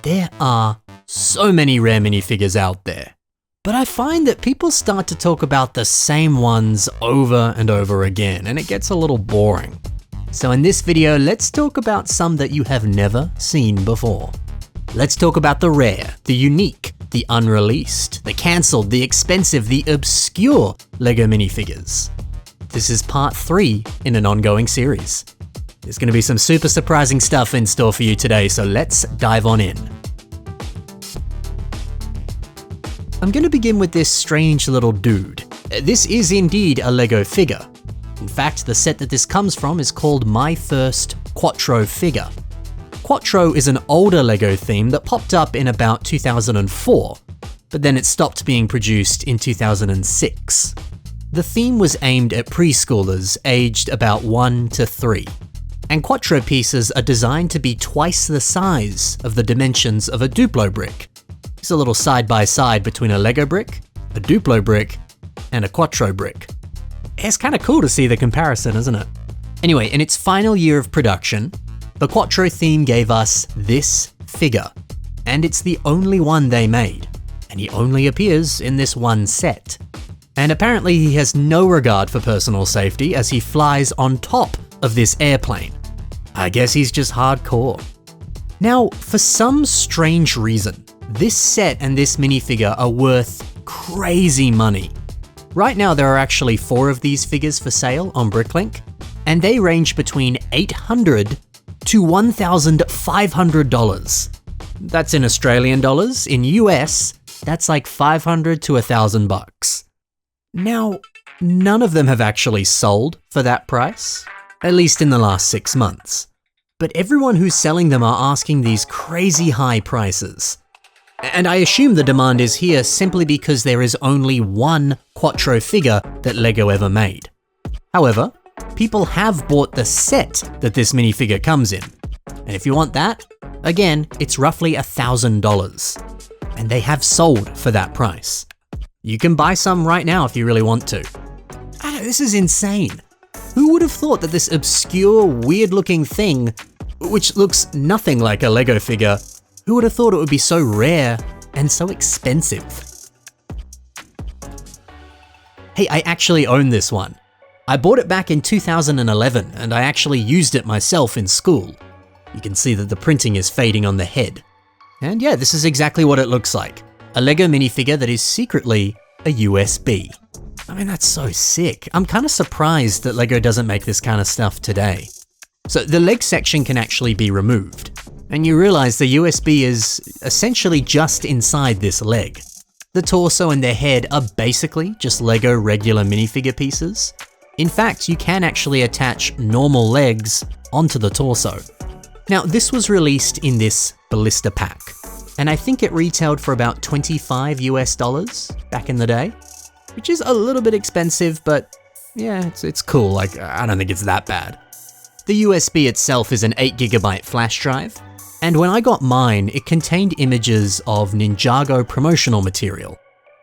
There are so many rare minifigures out there, but I find that people start to talk about the same ones over and over again, and it gets a little boring. So in this video, let's talk about some that you have never seen before. Let's talk about the rare, the unique, the unreleased, the cancelled, the expensive, the obscure LEGO minifigures. This is part 3 in an ongoing series. There's going to be some super surprising stuff in store for you today, so let's dive on in. I'm going to begin with this strange little dude. This is indeed a LEGO figure. In fact, the set that this comes from is called My First Quattro Figure. Quattro is an older LEGO theme that popped up in about 2004, but then it stopped being produced in 2006. The theme was aimed at preschoolers aged about 1 to 3, and Quattro pieces are designed to be twice the size of the dimensions of a Duplo brick. It's a little side-by-side between a LEGO brick, a Duplo brick, and a Quattro brick. It's kind of cool to see the comparison, isn't it? Anyway, in its final year of production, the Quattro theme gave us this figure, and it's the only one they made, and he only appears in this one set. And apparently he has no regard for personal safety as he flies on top of this airplane. I guess he's just hardcore. Now, for some strange reason, this set and this minifigure are worth crazy money. Right now there are actually 4 of these figures for sale on Bricklink, and they range between $800 to $1,500. That's in Australian dollars. In US, that's like $500 to $1,000. Now, none of them have actually sold for that price, at least in the last 6 months. But everyone who's selling them are asking these crazy high prices. And I assume the demand is here simply because there is only one Quattro figure that LEGO ever made. However, people have bought the set that this minifigure comes in. And if you want that, again, it's roughly $1,000. And they have sold for that price. You can buy some right now if you really want to. This is insane. Who would have thought that this obscure, weird-looking thing, which looks nothing like a LEGO figure, who would have thought it would be so rare and so expensive? Hey, I actually own this one. I bought it back in 2011, and I actually used it myself in school. You can see that the printing is fading on the head. And yeah, this is exactly what it looks like. A LEGO minifigure that is secretly a USB. I mean, that's so sick. I'm kind of surprised that LEGO doesn't make this kind of stuff today. So the leg section can actually be removed, and you realize the USB is essentially just inside this leg. The torso and the head are basically just LEGO regular minifigure pieces. In fact, you can actually attach normal legs onto the torso. Now, this was released in this blister pack, and I think it retailed for about $25 US back in the day, which is a little bit expensive, but yeah, it's cool. Like, I don't think it's that bad. The USB itself is an 8GB flash drive, and when I got mine, it contained images of Ninjago promotional material.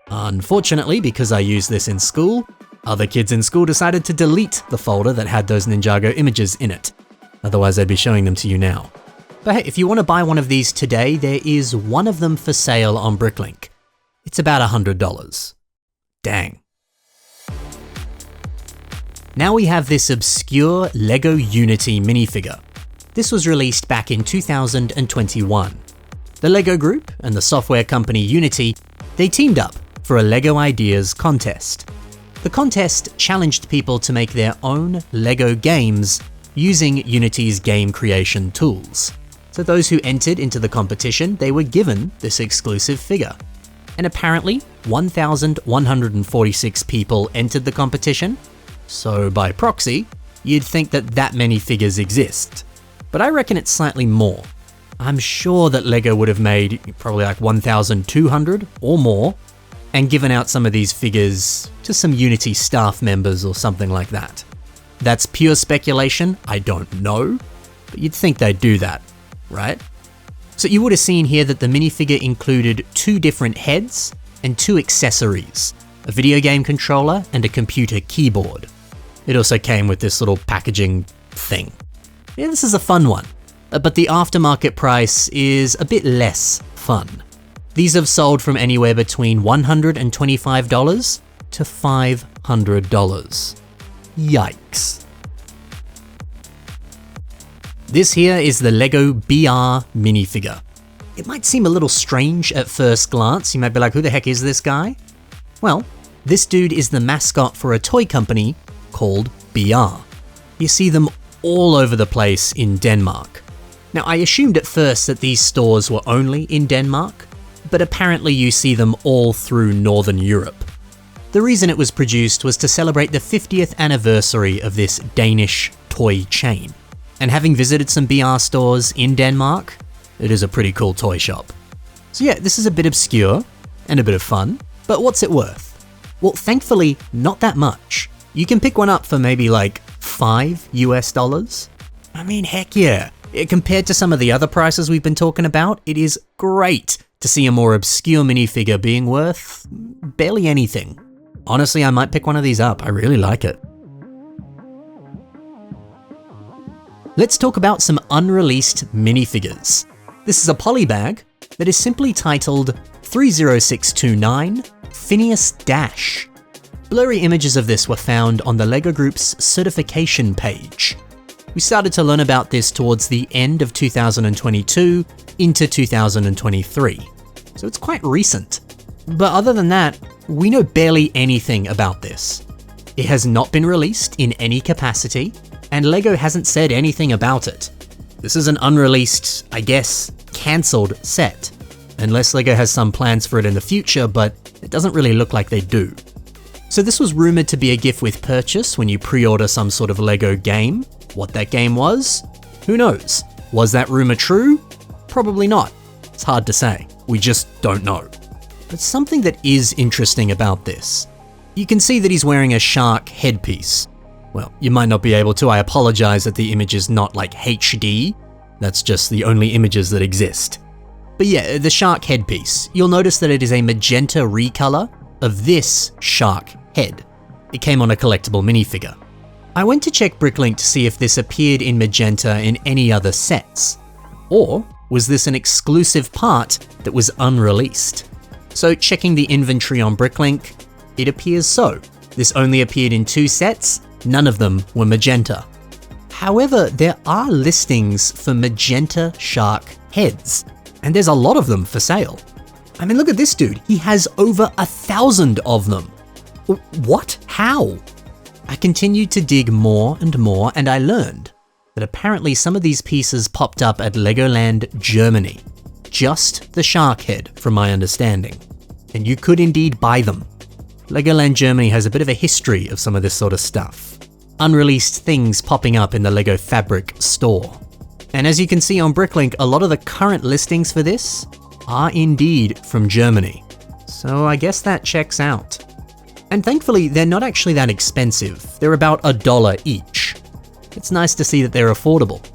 Unfortunately, because I used this in school, other kids in school decided to delete the folder that had those Ninjago images in it. Otherwise, I'd be showing them to you now. But hey, if you want to buy one of these today, there is one of them for sale on Bricklink. It's about $100. Dang. Now we have this obscure LEGO Unity minifigure. This was released back in 2021. The LEGO Group and the software company Unity, they teamed up for a LEGO Ideas contest. The contest challenged people to make their own LEGO games using Unity's game creation tools. So those who entered into the competition, they were given this exclusive figure. And apparently, 1,146 people entered the competition. So by proxy, you'd think that that many figures exist. But I reckon it's slightly more. I'm sure that LEGO would have made probably like 1,200 or more, and given out some of these figures to some Unity staff members or something like that. That's pure speculation, I don't know, but you'd think they'd do that, right? So you would have seen here that the minifigure included 2 different heads and 2 accessories, a video game controller and a computer keyboard. It also came with this little packaging thing. Yeah, this is a fun one. but the aftermarket price is a bit less fun. These have sold from anywhere between $125 to $500. Yikes. This here is the LEGO BR minifigure. It might seem a little strange at first glance. You might be like, who the heck is this guy? Well, this dude is the mascot for a toy company called BR. You see them all over the place in Denmark. Now, I assumed at first that these stores were only in Denmark, but apparently you see them all through Northern Europe. The reason it was produced was to celebrate the 50th anniversary of this Danish toy chain. And having visited some BR stores in Denmark, it is a pretty cool toy shop. So yeah, this is a bit obscure and a bit of fun, but what's it worth? Well, thankfully, not that much. You can pick one up for maybe like $5 US. I mean, heck yeah. Compared to some of the other prices we've been talking about, it is great to see a more obscure minifigure being worth barely anything. Honestly, I might pick one of these up. I really like it. Let's talk about some unreleased minifigures. This is a poly bag that is simply titled 30629 Phineas Dash. Blurry images of this were found on the LEGO Group's certification page. We started to learn about this towards the end of 2022 into 2023, so it's quite recent. But other than that, we know barely anything about this. It has not been released in any capacity, and LEGO hasn't said anything about it. This is an unreleased, I guess, cancelled set, unless LEGO has some plans for it in the future, but it doesn't really look like they do. So this was rumoured to be a gift with purchase when you pre-order some sort of LEGO game. What that game was? Who knows? Was that rumour true? Probably not. It's hard to say. We just don't know. But something that is interesting about this. You can see that he's wearing a shark headpiece. Well, you might not be able to. I apologise that the image is not like HD. That's just the only images that exist. But yeah, the shark headpiece. You'll notice that it is a magenta recolor of this shark head. It came on a collectible minifigure. I went to check Bricklink to see if this appeared in magenta in any other sets. Or was this an exclusive part that was unreleased? So checking the inventory on Bricklink, it appears so. This only appeared in 2 sets, none of them were magenta. However, there are listings for magenta shark heads, and there's a lot of them for sale. I mean, look at this dude, he has over 1,000 of them. What? How? I continued to dig more and more, and I learned that apparently some of these pieces popped up at Legoland Germany. Just the shark head, from my understanding. And you could indeed buy them. Legoland Germany has a bit of a history of some of this sort of stuff. Unreleased things popping up in the LEGO Fabric store. And as you can see on Bricklink, a lot of the current listings for this are indeed from Germany. So I guess that checks out. And thankfully, they're not actually that expensive. They're about $1 each. It's nice to see that they're affordable.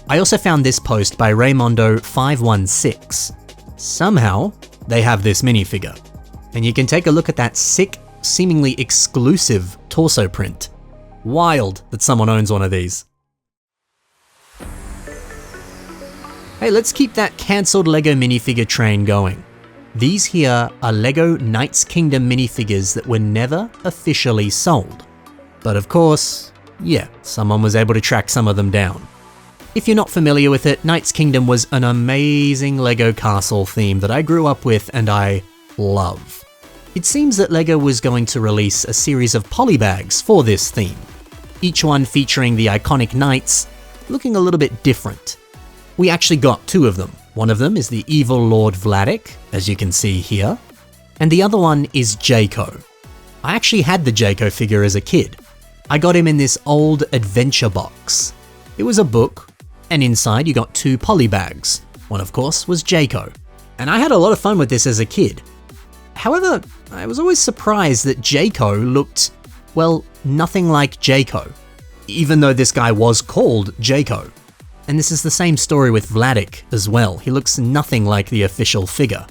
I also found this post by Raymondo516. Somehow, they have this minifigure. And you can take a look at that sick, seemingly exclusive torso print. Wild that someone owns one of these. Hey, let's keep that cancelled LEGO minifigure train going. These here are LEGO Knights Kingdom minifigures that were never officially sold. But of course, yeah, someone was able to track some of them down. If you're not familiar with it, Knights Kingdom was an amazing LEGO castle theme that I grew up with and I love. It seems that LEGO was going to release a series of polybags for this theme, each one featuring the iconic knights looking a little bit different. We actually got 2 of them. One of them is the evil Lord Vladik, as you can see here, and the other one is Jaco. I actually had the Jaco figure as a kid. I got him in this old adventure box. It was a book, and inside you got 2 polybags. One, of course, was Jaco. And I had a lot of fun with this as a kid. However, I was always surprised that Jaco looked, well, nothing like Jaco, even though this guy was called Jaco. And this is the same story with Vladik as well. He looks nothing like the official figure.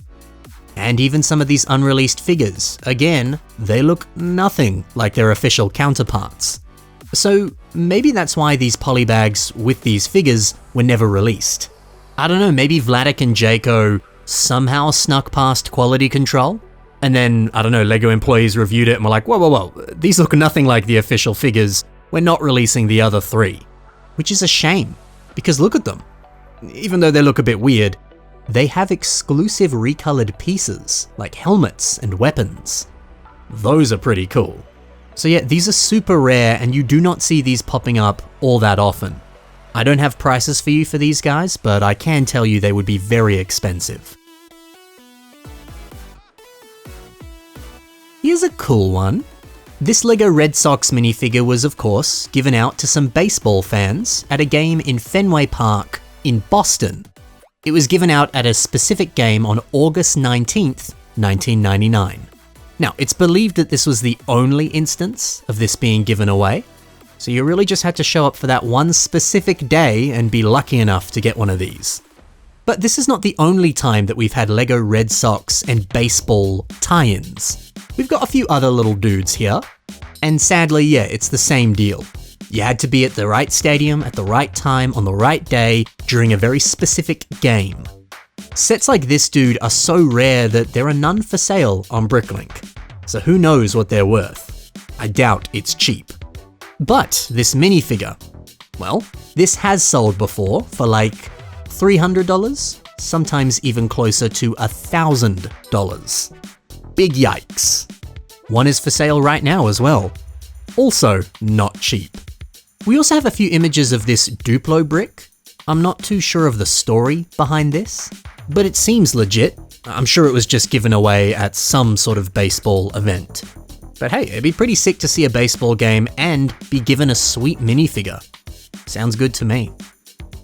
And even some of these unreleased figures, again, they look nothing like their official counterparts. So maybe that's why these polybags with these figures were never released. I don't know, maybe Vladik and Jaco somehow snuck past quality control? And then, I don't know, LEGO employees reviewed it and were like, whoa, these look nothing like the official figures, we're not releasing the other 3. Which is a shame, because look at them. Even though they look a bit weird, they have exclusive recolored pieces, like helmets and weapons. Those are pretty cool. So yeah, these are super rare and you do not see these popping up all that often. I don't have prices for you for these guys, but I can tell you they would be very expensive. Here's a cool one. This LEGO Red Sox minifigure was, of course, given out to some baseball fans at a game in Fenway Park in Boston. It was given out at a specific game on August 19th, 1999. Now, it's believed that this was the only instance of this being given away, so you really just had to show up for that one specific day and be lucky enough to get one of these. But this is not the only time that we've had LEGO Red Sox and baseball tie-ins. We've got a few other little dudes here, and sadly, yeah, it's the same deal. You had to be at the right stadium at the right time on the right day during a very specific game. Sets like this dude are so rare that there are none for sale on Bricklink, so who knows what they're worth. I doubt it's cheap. But this minifigure, well, this has sold before for like $300, sometimes even closer to $1,000. Big yikes. One is for sale right now as well. Also not cheap. We also have a few images of this Duplo brick. I'm not too sure of the story behind this, but it seems legit. I'm sure it was just given away at some sort of baseball event. But hey, it'd be pretty sick to see a baseball game and be given a sweet minifigure. Sounds good to me.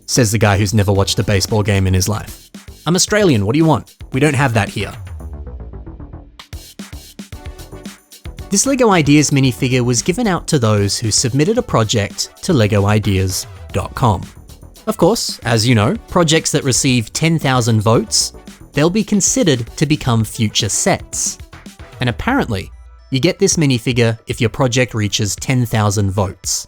Says the guy who's never watched a baseball game in his life. I'm Australian, what do you want? We don't have that here. This LEGO Ideas minifigure was given out to those who submitted a project to legoideas.com. Of course, as you know, projects that receive 10,000 votes, they'll be considered to become future sets. And apparently, you get this minifigure if your project reaches 10,000 votes.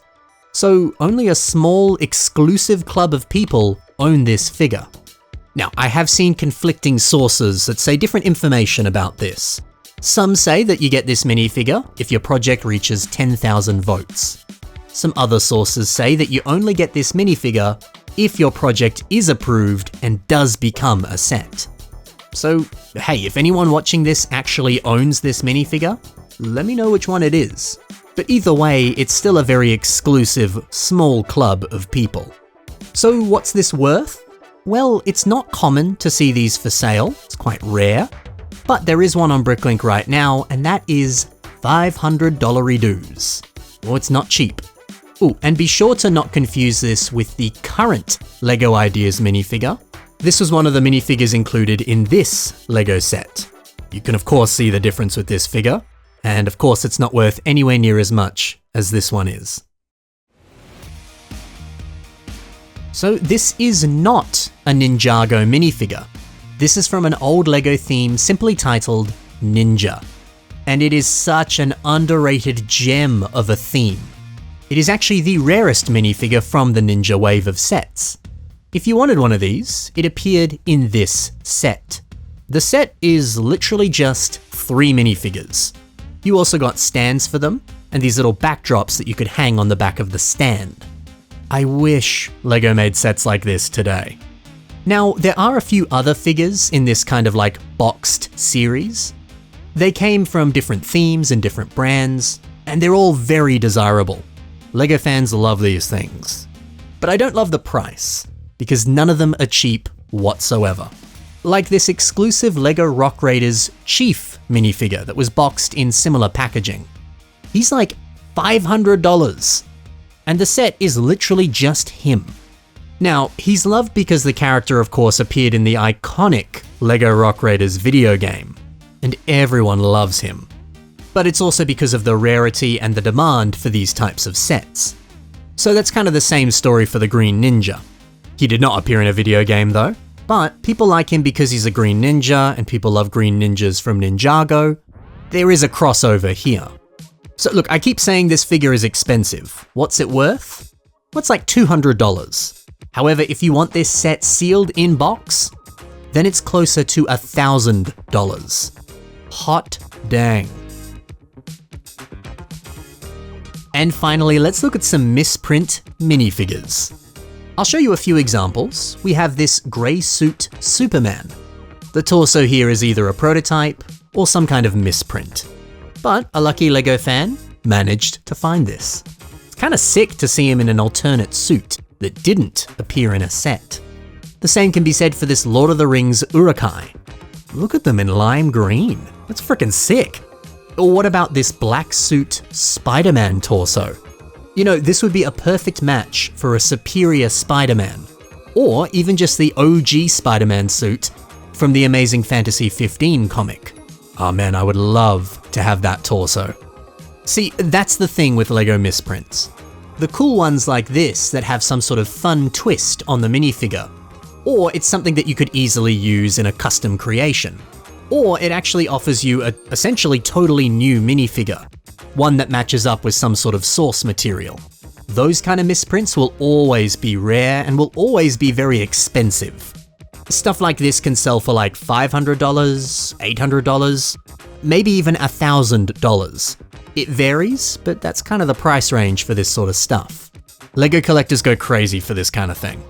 So only a small, exclusive club of people own this figure. Now, I have seen conflicting sources that say different information about this. Some say that you get this minifigure if your project reaches 10,000 votes. Some other sources say that you only get this minifigure if your project is approved and does become a set. So, hey, if anyone watching this actually owns this minifigure, let me know which one it is. But either way, it's still a very exclusive, small club of people. So what's this worth? Well, it's not common to see these for sale, it's quite rare, but there is one on Bricklink right now, and that is $500 dues. Well, it's not cheap. Ooh, and be sure to not confuse this with the current LEGO Ideas minifigure. This was one of the minifigures included in this LEGO set. You can of course see the difference with this figure, and of course it's not worth anywhere near as much as this one is. So this is not a Ninjago minifigure. This is from an old LEGO theme simply titled Ninja. And it is such an underrated gem of a theme. It is actually the rarest minifigure from the Ninja wave of sets. If you wanted one of these, it appeared in this set. The set is literally just 3 minifigures. You also got stands for them, and these little backdrops that you could hang on the back of the stand. I wish LEGO made sets like this today. Now, there are a few other figures in this kind of like boxed series. They came from different themes and different brands, and they're all very desirable. LEGO fans love these things. But I don't love the price, because none of them are cheap whatsoever. Like this exclusive LEGO Rock Raiders Chief minifigure that was boxed in similar packaging. He's like $500, and the set is literally just him. Now, he's loved because the character of course appeared in the iconic LEGO Rock Raiders video game, and everyone loves him. But it's also because of the rarity and the demand for these types of sets. So that's kind of the same story for the Green Ninja. He did not appear in a video game though, but people like him because he's a Green Ninja and people love Green Ninjas from Ninjago. There is a crossover here. So look, I keep saying this figure is expensive. What's it worth? Well, it's like $200. However, if you want this set sealed in box, then it's closer to $1,000. Hot dang. And finally, let's look at some misprint minifigures. I'll show you a few examples. We have this grey suit Superman. The torso here is either a prototype or some kind of misprint. But a lucky LEGO fan managed to find this. It's kind of sick to see him in an alternate suit that didn't appear in a set. The same can be said for this Lord of the Rings Uruk-hai. Look at them in lime green. That's freaking sick. Or what about this black suit Spider-Man torso? You know, this would be a perfect match for a superior Spider-Man. Or even just the OG Spider-Man suit from the Amazing Fantasy 15 comic. Oh man, I would love to have that torso. See, that's the thing with LEGO misprints. The cool ones like this that have some sort of fun twist on the minifigure. Or it's something that you could easily use in a custom creation. Or it actually offers you a essentially totally new minifigure, one that matches up with some sort of source material. Those kind of misprints will always be rare and will always be very expensive. Stuff like this can sell for like $500, $800, maybe even $1,000. It varies, but that's kind of the price range for this sort of stuff. LEGO collectors go crazy for this kind of thing.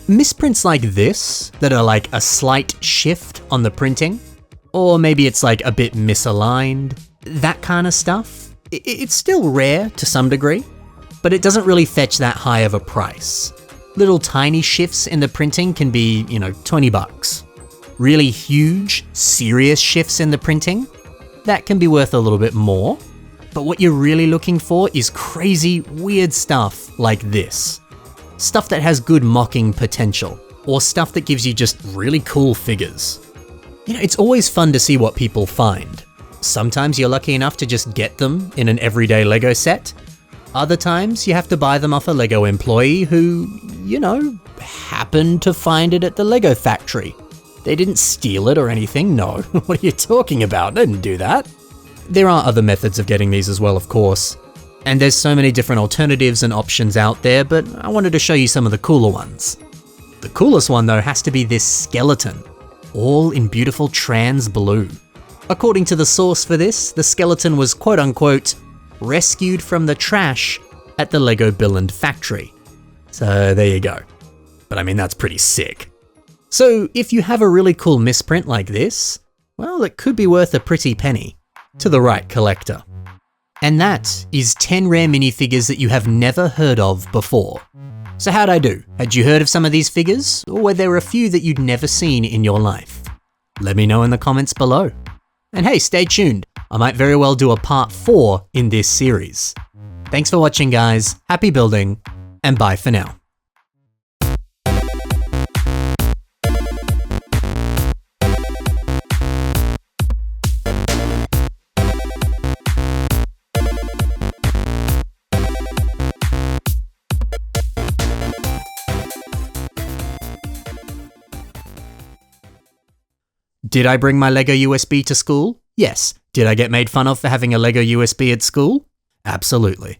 Misprints like this, that are like a slight shift on the printing, or maybe it's like a bit misaligned, that kind of stuff, it's still rare to some degree, but it doesn't really fetch that high of a price. Little tiny shifts in the printing can be, you know, $20. Really huge, serious shifts in the printing, that can be worth a little bit more. But what you're really looking for is crazy, weird stuff like this. Stuff that has good mocking potential, or stuff that gives you just really cool figures. You know, it's always fun to see what people find. Sometimes you're lucky enough to just get them in an everyday LEGO set. Other times you have to buy them off a LEGO employee who, you know, happened to find it at the LEGO factory. They didn't steal it or anything, no. What are you talking about? They didn't do that. There are other methods of getting these as well, of course. And there's so many different alternatives and options out there, but I wanted to show you some of the cooler ones. The coolest one though has to be this skeleton, all in beautiful trans blue. According to the source for this, the skeleton was quote unquote rescued from the trash at the LEGO Billund factory. So there you go. But I mean, that's pretty sick. So if you have a really cool misprint like this, well, it could be worth a pretty penny to the right collector. And that is 10 rare minifigures that you have never heard of before. So how'd I do? Had you heard of some of these figures? Or were there a few that you'd never seen in your life? Let me know in the comments below. And hey, stay tuned. I might very well do a part 4 in this series. Thanks for watching, guys. Happy building, and bye for now. Did I bring my LEGO USB to school? Yes. Did I get made fun of for having a LEGO USB at school? Absolutely.